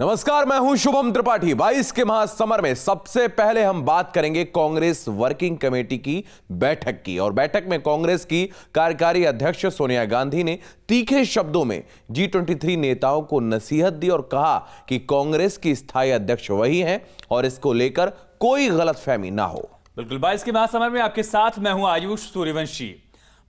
नमस्कार, मैं हूं शुभम त्रिपाठी। 22 के महासमर में सबसे पहले हम बात करेंगे कांग्रेस वर्किंग कमेटी की बैठक की। और बैठक में कांग्रेस की कार्यकारी अध्यक्ष सोनिया गांधी ने तीखे शब्दों में G23 नेताओं को नसीहत दी और कहा कि कांग्रेस की स्थायी अध्यक्ष वही हैं और इसको लेकर कोई गलतफहमी ना हो। बिल्कुल, 22 के महासमर में आपके साथ मैं हूं आयुष सूर्यवंशी।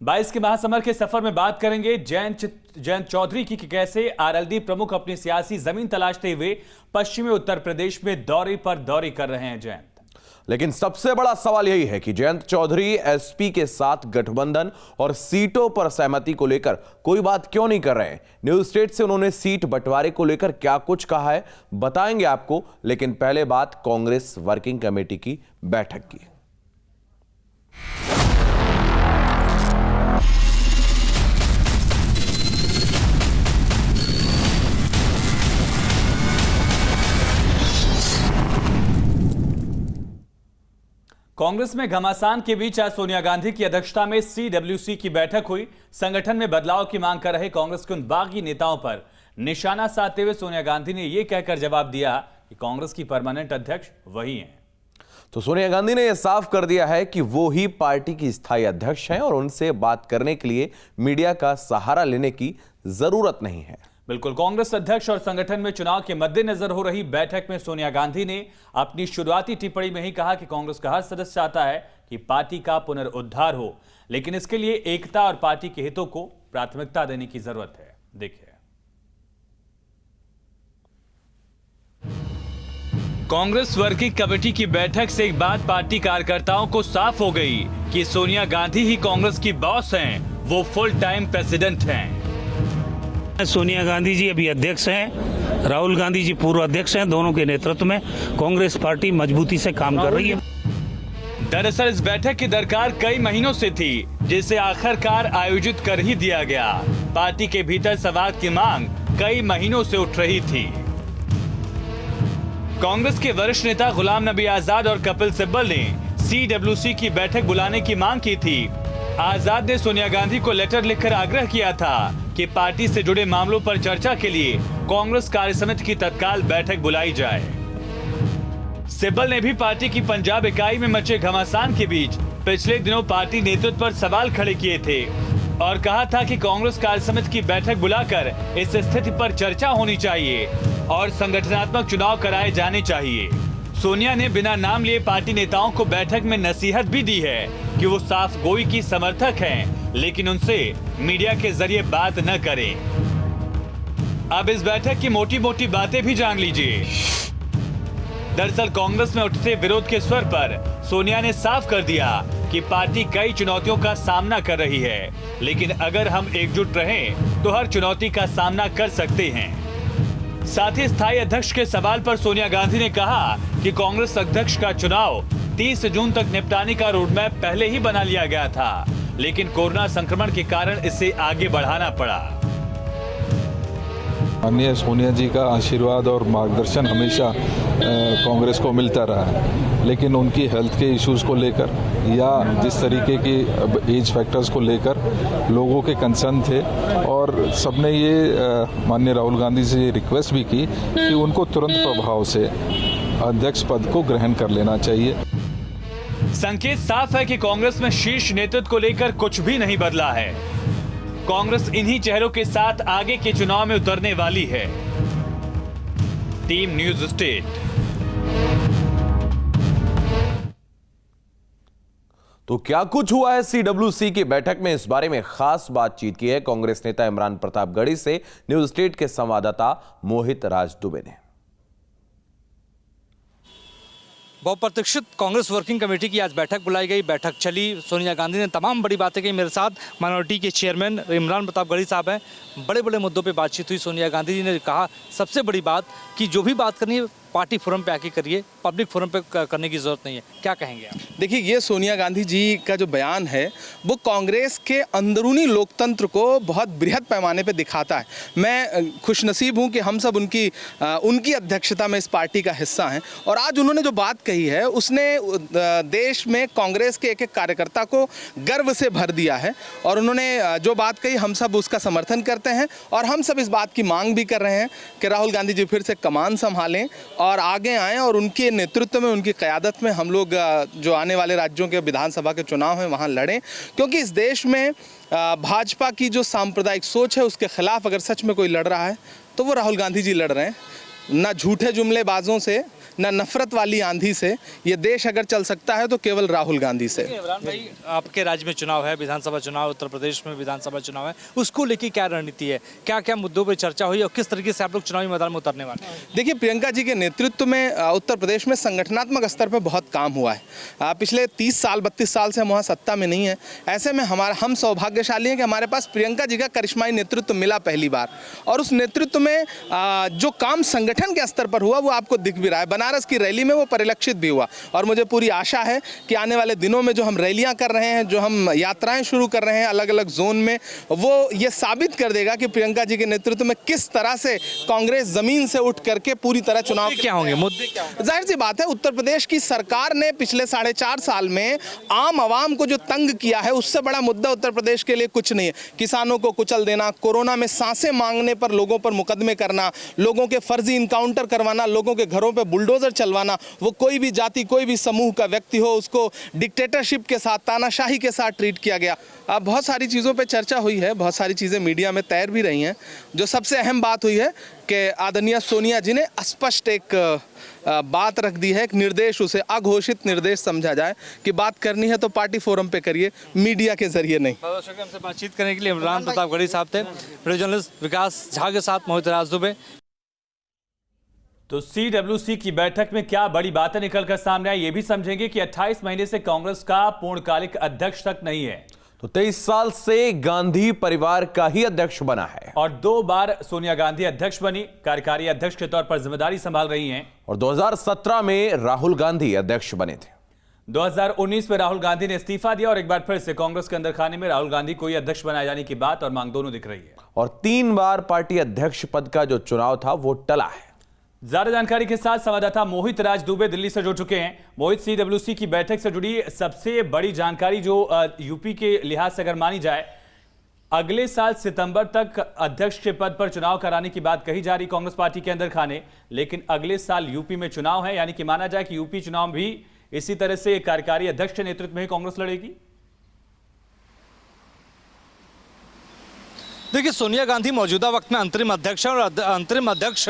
22 के महासमर के सफर में बात करेंगे जयंत चौधरी की कि कैसे आरएलडी प्रमुख अपनी सियासी जमीन तलाशते हुए पश्चिमी उत्तर प्रदेश में दौरे पर दौरे कर रहे हैं जयंत। लेकिन सबसे बड़ा सवाल यही है कि जयंत चौधरी एसपी के साथ गठबंधन और सीटों पर सहमति को लेकर कोई बात क्यों नहीं कर रहे हैं। न्यूज स्टेट से उन्होंने सीट बंटवारे को लेकर क्या कुछ कहा है बताएंगे आपको, लेकिन पहले बात कांग्रेस वर्किंग कमेटी की बैठक की। कांग्रेस में घमासान के बीच आज सोनिया गांधी की अध्यक्षता में CWC की बैठक हुई। संगठन में बदलाव की मांग कर रहे कांग्रेस के उन बागी नेताओं पर निशाना साधते हुए सोनिया गांधी ने यह कहकर जवाब दिया कि कांग्रेस की परमानेंट अध्यक्ष वही हैं। तो सोनिया गांधी ने यह साफ कर दिया है कि वो ही पार्टी की स्थायी अध्यक्ष हैं और उनसे बात करने के लिए मीडिया का सहारा लेने की जरूरत नहीं है। बिल्कुल, कांग्रेस अध्यक्ष और संगठन में चुनाव के मद्देनजर हो रही बैठक में सोनिया गांधी ने अपनी शुरुआती टिप्पणी में ही कहा कि कांग्रेस का हर सदस्य चाहता है कि पार्टी का पुनरुद्धार हो, लेकिन इसके लिए एकता और पार्टी के हितों को प्राथमिकता देने की जरूरत है। देखिए, कांग्रेस वर्किंग कमेटी की बैठक से एक बात पार्टी कार्यकर्ताओं को साफ हो गई कि सोनिया गांधी ही कांग्रेस की बॉस हैं, वो फुल टाइम प्रेसिडेंट हैं। सोनिया गांधी जी अभी अध्यक्ष हैं, राहुल गांधी जी पूर्व अध्यक्ष हैं। दोनों के नेतृत्व में कांग्रेस पार्टी मजबूती से काम कर रही है। दरअसल इस बैठक की दरकार कई महीनों से थी, जिसे आखिरकार आयोजित कर ही दिया गया। पार्टी के भीतर संवाद की मांग कई महीनों से उठ रही थी। कांग्रेस के वरिष्ठ नेता गुलाम नबी आजाद और कपिल सिब्बल ने CWC की बैठक बुलाने की मांग की थी। आजाद ने सोनिया गांधी को लेटर लिखकर आग्रह किया था कि पार्टी से जुड़े मामलों पर चर्चा के लिए कांग्रेस कार्यसमिति की तत्काल बैठक बुलाई जाए। सिब्बल ने भी पार्टी की पंजाब इकाई में मचे घमासान के बीच पिछले दिनों पार्टी नेतृत्व पर सवाल खड़े किए थे और कहा था कि कांग्रेस कार्यसमिति की बैठक बुलाकर इस स्थिति पर चर्चा होनी चाहिए और संगठनात्मक चुनाव कराए जाने चाहिए। सोनिया ने बिना नाम लिए पार्टी नेताओं को बैठक में नसीहत भी दी है कि वो साफ गोई की समर्थक हैं, लेकिन उनसे मीडिया के जरिए बात न करें। अब इस बैठक की मोटी मोटी बातें भी जान लीजिए। दरअसल कांग्रेस में उठते विरोध के स्वर पर सोनिया ने साफ कर दिया कि पार्टी कई चुनौतियों का सामना कर रही है, लेकिन अगर हम एकजुट रहें तो हर चुनौती का सामना कर सकते हैं। साथ ही स्थायी अध्यक्ष के सवाल पर सोनिया गांधी ने कहा कि कांग्रेस अध्यक्ष का चुनाव 30 जून तक निपटाने का रोडमैप पहले ही बना लिया गया था, लेकिन कोरोना संक्रमण के कारण इसे आगे बढ़ाना पड़ा। माननीय सोनिया जी का आशीर्वाद और मार्गदर्शन हमेशा कांग्रेस को मिलता रहा है, लेकिन उनकी हेल्थ के इश्यूज को लेकर या जिस तरीके की एज फैक्टर्स को लेकर लोगों के कंसर्न थे और सबने ये माननीय राहुल गांधी से ये रिक्वेस्ट भी की कि उनको तुरंत प्रभाव से अध्यक्ष पद को ग्रहण कर लेना चाहिए। संकेत साफ है कि कांग्रेस में शीर्ष नेतृत्व को लेकर कुछ भी नहीं बदला है। कांग्रेस इन्हीं चेहरों के साथ आगे के चुनाव में उतरने वाली है। Team news state. तो क्या कुछ हुआ है CWC की बैठक में, इस बारे में खास बातचीत की है कांग्रेस नेता इमरान प्रतापगढ़ी से न्यूज स्टेट के संवाददाता मोहित राज दुबे ने। बहुप्रतीक्षित कांग्रेस वर्किंग कमेटी की आज बैठक बुलाई गई, बैठक चली। सोनिया गांधी ने तमाम बड़ी बातें की। मेरे साथ माइनॉरिटी के चेयरमैन इमरान प्रतापगढ़ी साहब हैं। बड़े बड़े मुद्दों पे बातचीत हुई। सोनिया गांधी जी ने कहा सबसे बड़ी बात कि जो भी बात करनी है पार्टी फोरम पे आके करिए, पब्लिक फोरम पे करने की जरूरत नहीं है, क्या कहेंगे आप? देखिए, ये सोनिया गांधी जी का जो बयान है वो कांग्रेस के अंदरूनी लोकतंत्र को बहुत बृहद पैमाने पे दिखाता है। मैं खुशनसीब हूँ कि हम सब उनकी अध्यक्षता में इस पार्टी का हिस्सा हैं, और आज उन्होंने जो बात कही है उसने देश में कांग्रेस के एक एक कार्यकर्ता को गर्व से भर दिया है। और उन्होंने जो बात कही हम सब उसका समर्थन करते हैं, और हम सब इस बात की मांग भी कर रहे हैं कि राहुल गांधी जी फिर से कमान संभालें और आगे आएँ, और उनके नेतृत्व में, उनकी क़यादत में हम लोग जो आने वाले राज्यों के विधानसभा के चुनाव हैं वहाँ लड़ें। क्योंकि इस देश में भाजपा की जो सांप्रदायिक सोच है उसके खिलाफ अगर सच में कोई लड़ रहा है तो वो राहुल गांधी जी लड़ रहे हैं। ना झूठे जुमलेबाजों से, ना नफरत वाली आंधी से ये देश अगर चल सकता है तो केवल राहुल गांधी से। इमरान भाई, आपके राज्य में चुनाव है, विधानसभा चुनाव, उत्तर प्रदेश में विधानसभा चुनाव है, उसको लेकर क्या रणनीति है, क्या क्या मुद्दों पर चर्चा हुई और किस तरीके से आप लोग चुनावी मैदान में उतरने वाले हैं? देखिए, प्रियंका जी के नेतृत्व में उत्तर प्रदेश में संगठनात्मक स्तर पर बहुत काम हुआ है। पिछले 30 साल 32 साल से हम वहाँ सत्ता में नहीं है। ऐसे में हम सौभाग्यशाली हैं कि हमारे पास प्रियंका जी का करिश्माई नेतृत्व मिला पहली बार, और उस नेतृत्व में जो काम संगठन के स्तर पर हुआ वो आपको दिख भी रहा है। बनारस की रैली में वो परिलक्षित भी हुआ, और मुझे पूरी आशा है कि आने वाले दिनों में जो हम रैलियां कर रहे हैं, जो हम यात्राएं शुरू कर रहे हैं अलग अलग जोन में, वो ये साबित कर देगा कि प्रियंका जी के नेतृत्व में किस तरह से कांग्रेस जमीन से उठ करके पूरी तरह चुनाव क्या होंगे मुद्दे, क्या होंगे? जाहिर सी बात है, उत्तर प्रदेश की सरकार ने पिछले 4.5 साल में आम आवाम को जो तंग किया है उससे बड़ा मुद्दा उत्तर प्रदेश के लिए कुछ नहीं है। किसानों को कुचल देना, कोरोना में सांसें मांगने पर लोगों पर मुकदमे करना, लोगों के फर्जी इनकाउंटर करवाना, लोगों के घरों पे बुलडोजर चलवाना, वो कोई भी जाति, कोई भी समूह का व्यक्ति हो, उसको डिक्टेटरशिप के साथ, तानाशाही के साथ ट्रीट किया गया। अब बहुत सारी चीज़ों पे चर्चा हुई है, बहुत सारी चीज़ें मीडिया में तैर भी रही हैं। जो सबसे अहम बात हुई है कि आदरणीय सोनिया जी ने स्पष्ट एक बात रख दी है, एक निर्देश, उसे अघोषित निर्देश समझा जाए कि बात करनी है तो पार्टी फोरम पे करिए, मीडिया के जरिए नहीं। बहुत शुक्रिया हमसे बातचीत करने के लिए। इमरान प्रतापगढ़ी साहब थे, वीडियो जर्नलिस्ट विकास झा के साथ मोहित राज दुबे। तो CWC की बैठक में क्या बड़ी बातें निकलकर सामने आई, ये भी समझेंगे कि 28 महीने से कांग्रेस का पूर्णकालिक अध्यक्ष तक नहीं है, तो 23 साल से गांधी परिवार का ही अध्यक्ष बना है, और 2 बार सोनिया गांधी अध्यक्ष बनी, कार्यकारी अध्यक्ष के तौर पर जिम्मेदारी संभाल रही हैं, और 2017 में राहुल गांधी अध्यक्ष बने थे। 2019 में राहुल गांधी ने इस्तीफा दिया, और एक बार फिर से कांग्रेस के अंदर खाने में राहुल गांधी को ही अध्यक्ष बनाए जाने की बात और मांग दोनों दिख रही है, और 3 बार पार्टी अध्यक्ष पद का जो चुनाव था वो टला है। ज्यादा जानकारी के साथ संवाददाता मोहित राज दुबे दिल्ली से जुड़ चुके हैं। मोहित, CWC की बैठक से जुड़ी सबसे बड़ी जानकारी जो यूपी के लिहाज से अगर मानी जाए, अगले साल सितंबर तक अध्यक्ष के पद पर चुनाव कराने की बात कही जा रही कांग्रेस पार्टी के अंदर खाने, लेकिन अगले साल यूपी में चुनाव है, यानी कि माना जाए कि यूपी चुनाव भी इसी तरह से कार्यकारी अध्यक्ष के नेतृत्व में कांग्रेस लड़ेगी। देखिए, सोनिया गांधी मौजूदा वक्त में अंतरिम अध्यक्ष है, और अंतरिम अध्यक्ष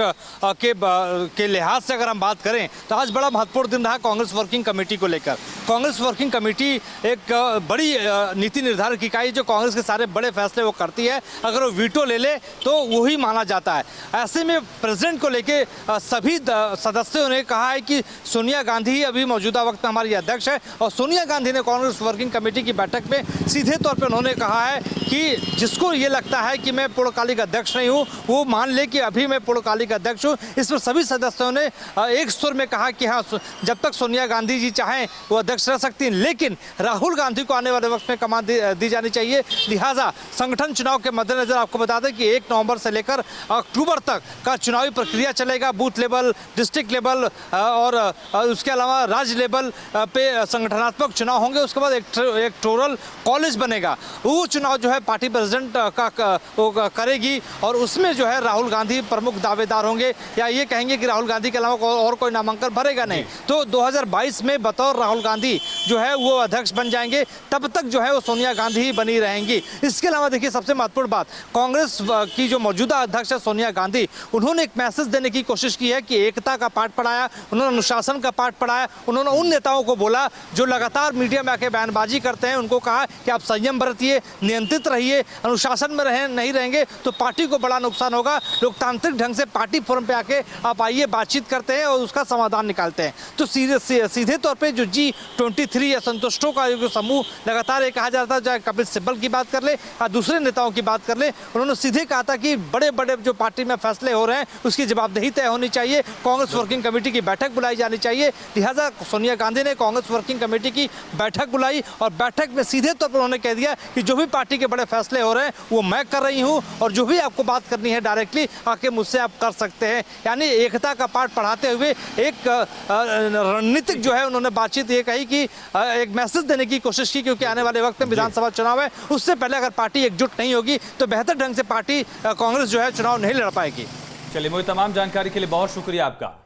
के लिहाज से अगर हम बात करें तो आज बड़ा महत्वपूर्ण दिन रहा कांग्रेस वर्किंग कमेटी को लेकर। कांग्रेस वर्किंग कमेटी एक बड़ी नीति निर्धारक इकाई जो कांग्रेस के सारे बड़े फैसले वो करती है, अगर वो वीटो ले ले तो वही माना जाता है। ऐसे में प्रेसिडेंट को लेके सभी सदस्यों ने कहा है कि सोनिया गांधी ही अभी मौजूदा वक्त में हमारी अध्यक्ष है, और सोनिया गांधी ने कांग्रेस वर्किंग कमेटी की बैठक में सीधे तौर पर उन्होंने कहा है कि जिसको ये लगता है कि मैं पूर्णकालिक अध्यक्ष नहीं हूं, वो मान ले कि अभी मैं पूर्णकालिक अध्यक्ष हूं। इस पर सभी सदस्यों ने एक सुर में कहा कि हाँ, जब तक सोनिया गांधी जी चाहें वो अध्यक्ष रह सकती हैं, लेकिन राहुल गांधी को आने वाले वक्त में कमान दी जानी चाहिए। लिहाजा संगठन चुनाव के मद्देनजर आपको बता दें कि 1 नवंबर से लेकर अक्टूबर तक का चुनावी प्रक्रिया चलेगा। बूथ लेवल, डिस्ट्रिक्ट लेवल और उसके अलावा राज्य लेवल पे संगठनात्मक चुनाव होंगे। उसके बाद एक टोरल कॉलेज बनेगा, वो चुनाव जो है पार्टी प्रेसिडेंट का करेगी, और उसमें जो है राहुल गांधी प्रमुख दावेदार होंगे, या ये कहेंगे कि राहुल गांधी के अलावा और कोई नामांकन भरेगा नहीं। तो 2022 में बतौर राहुल गांधी जो है वो अध्यक्ष बन जाएंगे, तब तक जो है वो सोनिया गांधी ही बनी रहेंगी। इसके अलावा देखिए, सबसे महत्वपूर्ण बात, कांग्रेस की जो मौजूदा अध्यक्ष है सोनिया गांधी, उन्होंने एक मैसेज देने की कोशिश की है कि एकता का पाठ पढ़ाया, उन्होंने अनुशासन का पाठ पढ़ाया। उन्होंने उन नेताओं को बोला जो लगातार मीडिया में आके बयानबाजी करते हैं, उनको कहा कि आप संयम बरतिए, नियंत्रित रहिए, अनुशासन में रहें, नहीं रहेंगे तो पार्टी को बड़ा नुकसान होगा। लोकतांत्रिक ढंग से पार्टी फोरम पे आके आप आइए, बातचीत करते हैं और उसका समाधान निकालते हैं। तो सीधे तौर पे जो G23 या संतुष्टों का जो समूह लगातार ये कहा जाता है, चाहे कपिल सिब्बल की बात कर ले या दूसरे नेताओं की बात कर ले, उन्होंने सीधे कहा था कि बड़े बड़े जो पार्टी में फैसले हो रहे हैं उसकी जवाबदेही तय होनी चाहिए, कांग्रेस वर्किंग कमेटी की बैठक बुलाई जानी चाहिए। लिहाजा सोनिया गांधी ने कांग्रेस वर्किंग कमेटी की बैठक बुलाई और बैठक में सीधे तौर पर उन्होंने कह दिया कि जो भी पार्टी के बड़े फैसले हो रहे हैं वो मैं कर रही हूं और जो भी आपको बात करनी है डायरेक्टली आके मुझसे आप कर सकते हैं। यानी एकता का पाठ पढ़ाते हुए एक रणनीतिक जो है उन्होंने बातचीत ये कही कि एक मैसेज देने की कोशिश की, क्योंकि आने वाले वक्त में विधानसभा चुनाव है, उससे पहले अगर पार्टी एकजुट नहीं होगी तो बेहतर ढंग से पार्टी कांग्रेस जो है चुनाव नहीं लड़ पाएगी। चलिए मुझे तमाम जानकारी के लिए बहुत शुक्रिया आपका।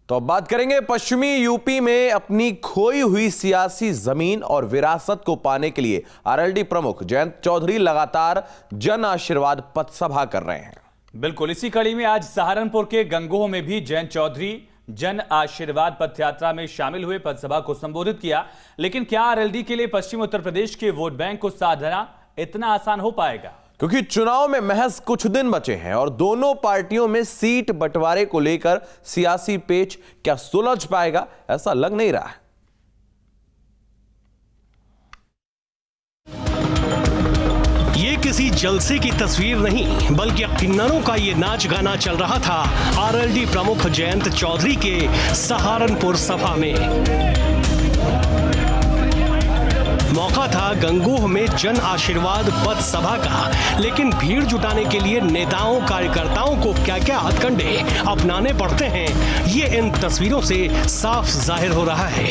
तो अब बात करेंगे पश्चिमी यूपी में अपनी खोई हुई सियासी जमीन और विरासत को पाने के लिए आरएलडी प्रमुख जयंत चौधरी लगातार जन आशीर्वाद पथ सभा कर रहे हैं। बिल्कुल इसी कड़ी में आज सहारनपुर के गंगोह में भी जयंत चौधरी जन आशीर्वाद पथ यात्रा में शामिल हुए, पथ सभा को संबोधित किया। लेकिन क्या आरएलडी के लिए पश्चिम उत्तर प्रदेश के वोट बैंक को साधना इतना आसान हो पाएगा? क्योंकि चुनाव में महज कुछ दिन बचे हैं और दोनों पार्टियों में सीट बंटवारे को लेकर सियासी पेच क्या सुलझ पाएगा, ऐसा लग नहीं रहा है। ये किसी जलसे की तस्वीर नहीं बल्कि किन्नरों का ये नाच गाना चल रहा था आरएलडी प्रमुख जयंत चौधरी के सहारनपुर सभा में। मौका था गंगोह में जन आशीर्वाद पथ सभा का, लेकिन भीड़ जुटाने के लिए नेताओं कार्यकर्ताओं को क्या क्या हथकंडे अपनाने पड़ते हैं ये इन तस्वीरों से साफ जाहिर हो रहा है।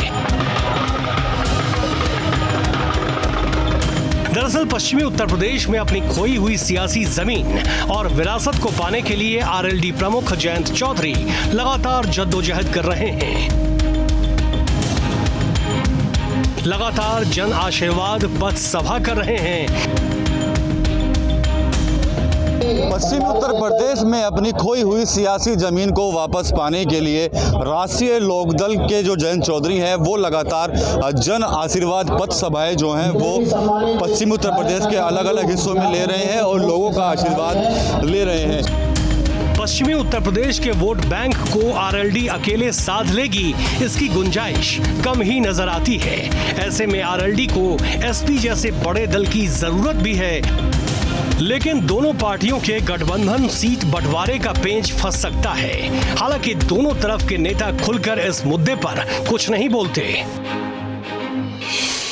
दरअसल पश्चिमी उत्तर प्रदेश में अपनी खोई हुई सियासी जमीन और विरासत को पाने के लिए आरएलडी प्रमुख जयंत चौधरी लगातार जद्दोजहद कर रहे हैं। लगातार जन आशीर्वाद पथ सभा कर रहे हैं। पश्चिमी उत्तर प्रदेश में अपनी खोई हुई सियासी जमीन को वापस पाने के लिए राष्ट्रीय लोकदल के जो जयंत चौधरी हैं वो लगातार जन आशीर्वाद पथ सभाएं जो हैं वो पश्चिमी उत्तर प्रदेश के अलग अलग हिस्सों में ले रहे हैं और लोगों का आशीर्वाद ले रहे हैं। पश्चिमी उत्तर प्रदेश के वोट बैंक को आरएलडी अकेले साध लेगी, इसकी गुंजाइश कम ही नजर आती है। ऐसे में आरएलडी को एसपी जैसे बड़े दल की जरूरत भी है, लेकिन दोनों पार्टियों के गठबंधन सीट बंटवारे का पेंच फंस सकता है। हालांकि दोनों तरफ के नेता खुलकर इस मुद्दे पर कुछ नहीं बोलते।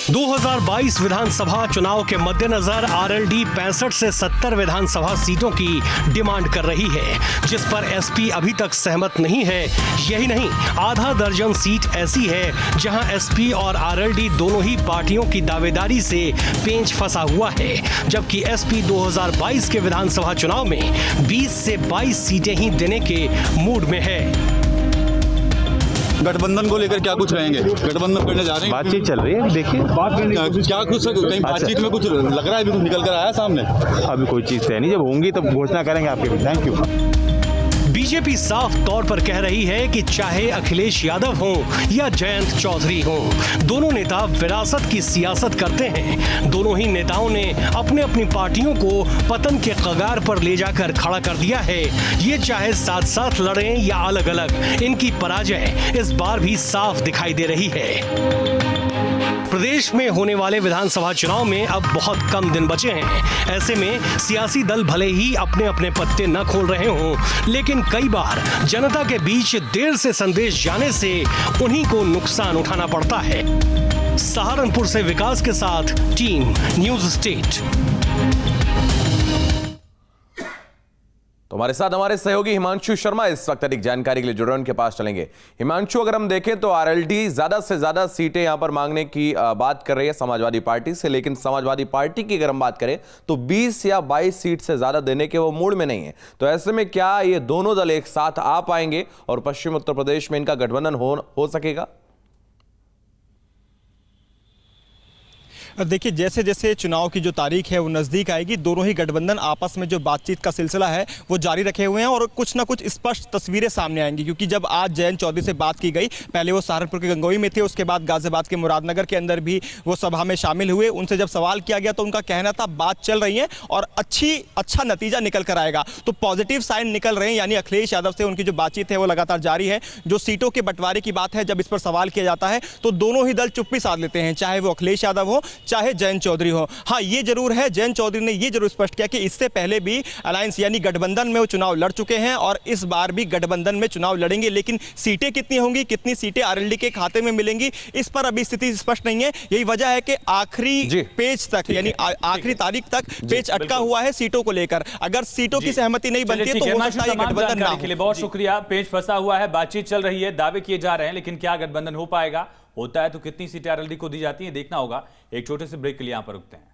2022 विधानसभा चुनाव के मद्देनजर आरएलडी 65 से 70 विधानसभा सीटों की डिमांड कर रही है, जिस पर एसपी अभी तक सहमत नहीं है। यही नहीं, आधा दर्जन सीट ऐसी है जहां एसपी और आरएलडी दोनों ही पार्टियों की दावेदारी से पेंच फंसा हुआ है, जबकि एसपी 2022 के विधानसभा चुनाव में 20 से 22 सीटें ही देने के मूड में है। गठबंधन को लेकर क्या कुछ रहेंगे? गठबंधन करने जा रहे हैं? बातचीत चल रही है, देखिए क्या कुछ कहीं बातचीत में कुछ लग रहा है, अभी कुछ निकल कर आया सामने? अभी कोई चीज़ है नहीं, जब होंगी तब घोषणा करेंगे आपके। Thank you. बीजेपी साफ तौर पर कह रही है कि चाहे अखिलेश यादव हो या जयंत चौधरी हो, दोनों नेता विरासत की सियासत करते हैं। दोनों ही नेताओं ने अपने अपनी पार्टियों को पतन के कगार पर ले जाकर खड़ा कर दिया है। ये चाहे साथ साथ लड़ें या अलग अलग, इनकी पराजय इस बार भी साफ दिखाई दे रही है। प्रदेश में होने वाले विधानसभा चुनाव में अब बहुत कम दिन बचे हैं। ऐसे में सियासी दल भले ही अपने अपने पत्ते न खोल रहे हों, लेकिन कई बार जनता के बीच देर से संदेश जाने से उन्हीं को नुकसान उठाना पड़ता है। सहारनपुर से विकास के साथ टीम न्यूज़ स्टेट। तो हमारे साथ हमारे सहयोगी हिमांशु शर्मा इस वक्त अधिक जानकारी के लिए जुड़ रहे हैं, उनके पास चलेंगे। हिमांशु, अगर हम देखें तो आरएलडी ज्यादा से ज्यादा सीटें यहां पर मांगने की बात कर रही है समाजवादी पार्टी से, लेकिन समाजवादी पार्टी की अगर हम बात करें तो 20 या 22 सीट से ज्यादा देने के वो मूड में नहीं है। तो ऐसे में क्या ये दोनों दल एक साथ आ पाएंगे और पश्चिम उत्तर प्रदेश में इनका गठबंधन हो सकेगा? देखिए, जैसे जैसे चुनाव की जो तारीख है वो नज़दीक आएगी, दोनों ही गठबंधन आपस में जो बातचीत का सिलसिला है वो जारी रखे हुए हैं और कुछ ना कुछ स्पष्ट तस्वीरें सामने आएंगी। क्योंकि जब आज जयंत चौधरी से बात की गई, पहले वो सहारनपुर के गंगोई में थे, उसके बाद गाजियाबाद के मुरादनगर के अंदर भी वो सभा में शामिल हुए। उनसे जब सवाल किया गया तो उनका कहना था बात चल रही है और अच्छा नतीजा निकल कर आएगा। तो पॉजिटिव साइन निकल रहे हैं, यानी अखिलेश यादव से उनकी जो बातचीत है वो लगातार जारी है। जो सीटों के बंटवारे की बात है, जब इस पर सवाल किया जाता है तो दोनों ही दल चुप्पी साध लेते हैं, चाहे वो अखिलेश यादव हो चाहे जयंत चौधरी हो। हाँ, ये जरूर है, जयंत चौधरी ने ये जरूर स्पष्ट किया कि इससे पहले भी अलायंस यानी गठबंधन में वो चुनाव लड़ चुके हैं और इस बार भी गठबंधन में चुनाव लड़ेंगे। लेकिन सीटें कितनी होंगी, कितनी सीटें आरएलडी के खाते में मिलेंगी, इस पर अभी स्थिति स्पष्ट नहीं है। यही वजह है कि आखिरी पेज तक यानी आखिरी तारीख तक पेज अटका हुआ है सीटों को लेकर। अगर सीटों की सहमति नहीं बनती है तो हो सकता है गठबंधन ना हो। के लिए बहुत शुक्रिया। पेज फंसा हुआ है, बातचीत चल रही है, दावे किए जा रहे हैं, लेकिन क्या गठबंधन हो पाएगा? होता है तो कितनी सीटें आरएलडी को दी जाती हैं, देखना होगा। एक छोटे से ब्रेक के लिए यहां पर रुकते हैं।